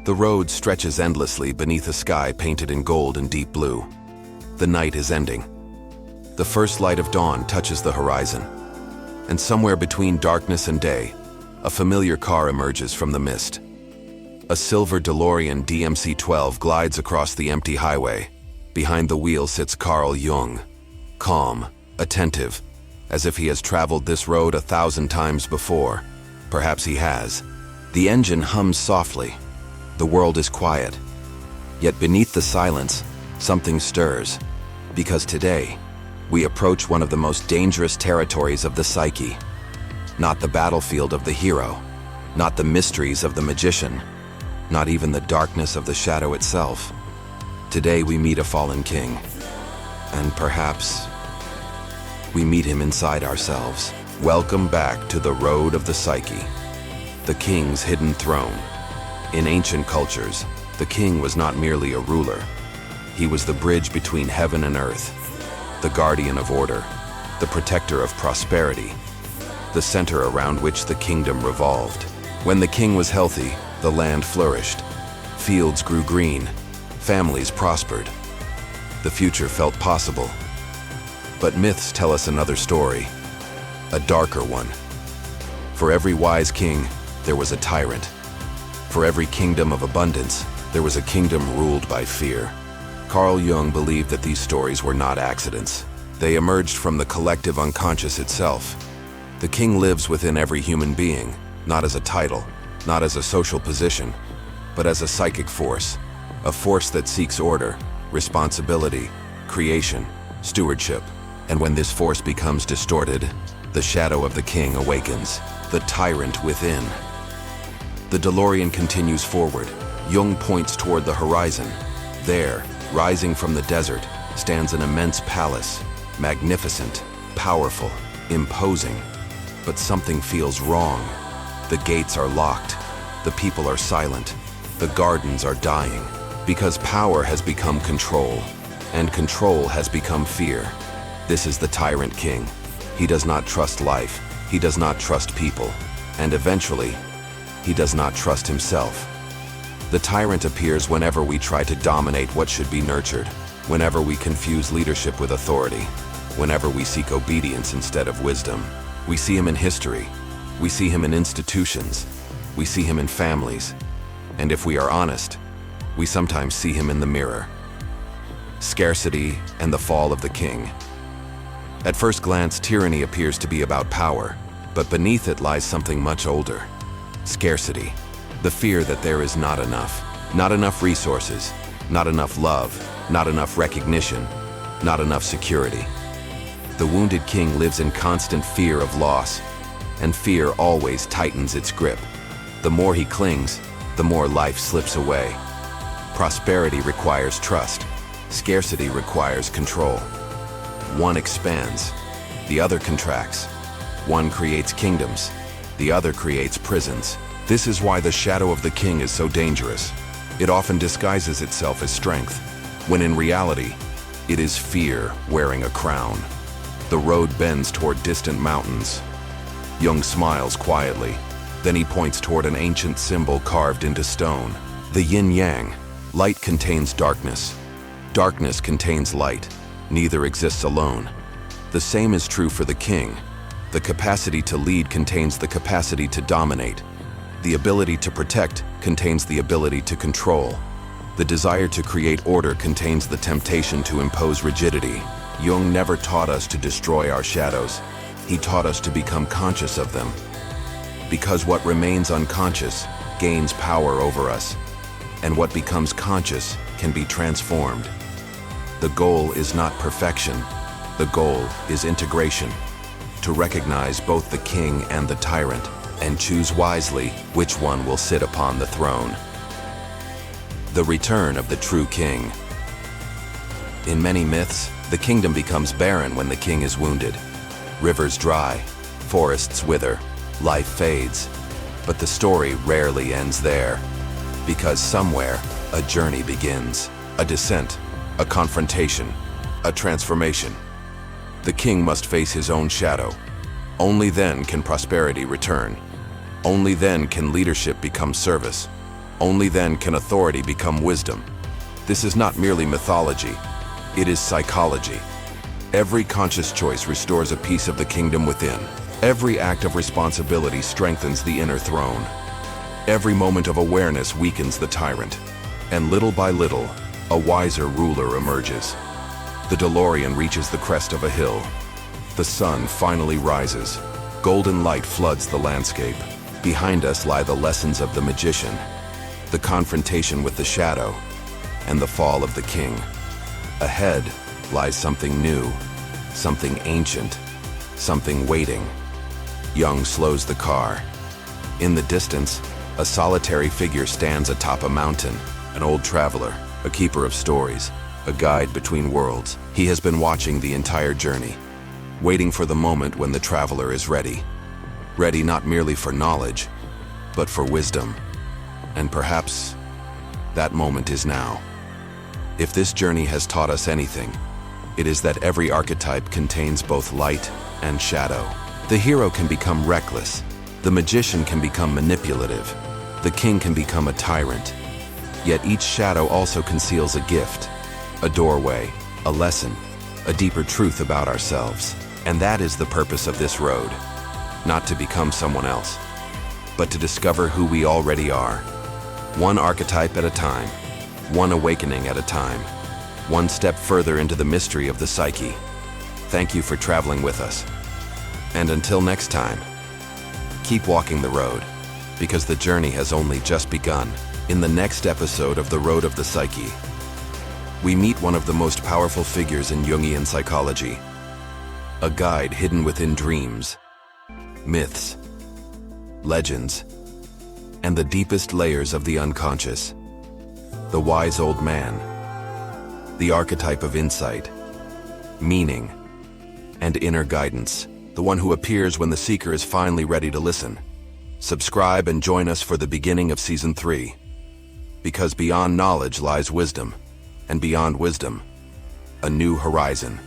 The road stretches endlessly beneath a sky painted in gold and deep blue. The night is ending. The first light of dawn touches the horizon. And somewhere between darkness and day, a familiar car emerges from the mist. A silver DeLorean DMC-12 glides across the empty highway. Behind the wheel sits Carl Jung, calm, attentive, as if he has traveled this road 1,000 times before. Perhaps he has. The engine hums softly. The world is quiet. Yet beneath the silence, something stirs. Because today, we approach one of the most dangerous territories of the psyche. Not the battlefield of the hero, not the mysteries of the magician, not even the darkness of the shadow itself. Today we meet a fallen king, and perhaps we meet him inside ourselves. Welcome back to the road of the psyche, the king's hidden throne. In ancient cultures, the king was not merely a ruler. He was the bridge between heaven and earth, the guardian of order, the protector of prosperity, the center around which the kingdom revolved. When the king was healthy, the land flourished. Fields grew green, families prospered. The future felt possible. But myths tell us another story, a darker one. For every wise king, there was a tyrant. For every kingdom of abundance, there was a kingdom ruled by fear. Carl Jung believed that these stories were not accidents. They emerged from the collective unconscious itself. The king lives within every human being, not as a title, not as a social position, but as a psychic force, a force that seeks order, responsibility, creation, stewardship. And when this force becomes distorted, the shadow of the king awakens, the tyrant within. The DeLorean continues forward. Jung points toward the horizon. There, rising from the desert, stands an immense palace, magnificent, powerful, imposing. But something feels wrong. The gates are locked. The people are silent. The gardens are dying. Because power has become control, and control has become fear. This is the Tyrant King. He does not trust life. He does not trust people. And eventually, he does not trust himself. The tyrant appears whenever we try to dominate what should be nurtured, whenever we confuse leadership with authority, whenever we seek obedience instead of wisdom. We see him in history. We see him in institutions. We see him in families. And if we are honest, we sometimes see him in the mirror. Scarcity and the fall of the king. At first glance, tyranny appears to be about power, but beneath it lies something much older. Scarcity, the fear that there is not enough resources, not enough love, not enough recognition, not enough security. The wounded king lives in constant fear of loss, and fear always tightens its grip. The more he clings, the more life slips away. Prosperity requires trust. Scarcity requires control. One expands, the other contracts. One creates kingdoms, the other creates prisons. This is why the shadow of the king is so dangerous. It often disguises itself as strength, when in reality, it is fear wearing a crown. The road bends toward distant mountains. Jung smiles quietly. Then he points toward an ancient symbol carved into stone. The Yin and Yang. Light contains darkness. Darkness contains light. Neither exists alone. The same is true for the king. The capacity to lead contains the capacity to dominate. The ability to protect contains the ability to control. The desire to create order contains the temptation to impose rigidity. Jung never taught us to destroy our shadows. He taught us to become conscious of them. Because what remains unconscious gains power over us, and what becomes conscious can be transformed. The goal is not perfection. The goal is integration. To recognize both the king and the tyrant, and choose wisely which one will sit upon the throne. The return of the true king. In many myths, the kingdom becomes barren when the king is wounded. Rivers dry, forests wither, life fades. But the story rarely ends there, because somewhere a journey begins, a descent, a confrontation, a transformation. The king must face his own shadow. Only then can prosperity return. Only then can leadership become service. Only then can authority become wisdom. This is not merely mythology, it is psychology. Every conscious choice restores a piece of the kingdom within. Every act of responsibility strengthens the inner throne. Every moment of awareness weakens the tyrant. And little by little, a wiser ruler emerges. The DeLorean reaches the crest of a hill. The sun finally rises. Golden light floods the landscape. Behind us lie the lessons of the magician, the confrontation with the shadow, and the fall of the king. Ahead lies something new, something ancient, something waiting. Jung slows the car. In the distance, a solitary figure stands atop a mountain, an old traveler, a keeper of stories, a guide between worlds. He has been watching the entire journey, waiting for the moment when the traveler is ready. Ready not merely for knowledge, but for wisdom. And perhaps that moment is now. If this journey has taught us anything, it is that every archetype contains both light and shadow. The hero can become reckless. The magician can become manipulative. The king can become a tyrant. Yet each shadow also conceals a gift, a doorway, a lesson, a deeper truth about ourselves. And that is the purpose of this road. Not to become someone else, but to discover who we already are. One archetype at a time, one awakening at a time, one step further into the mystery of the psyche. Thank you for traveling with us. And until next time, keep walking the road, because the journey has only just begun. In the next episode of The Road of the Psyche, we meet one of the most powerful figures in Jungian psychology, a guide hidden within dreams, myths, legends, and the deepest layers of the unconscious. The wise old man, the archetype of insight, meaning, and inner guidance, the one who appears when the seeker is finally ready to listen. Subscribe and join us for the beginning of Season 3. Because beyond knowledge lies wisdom, and beyond wisdom, a new horizon.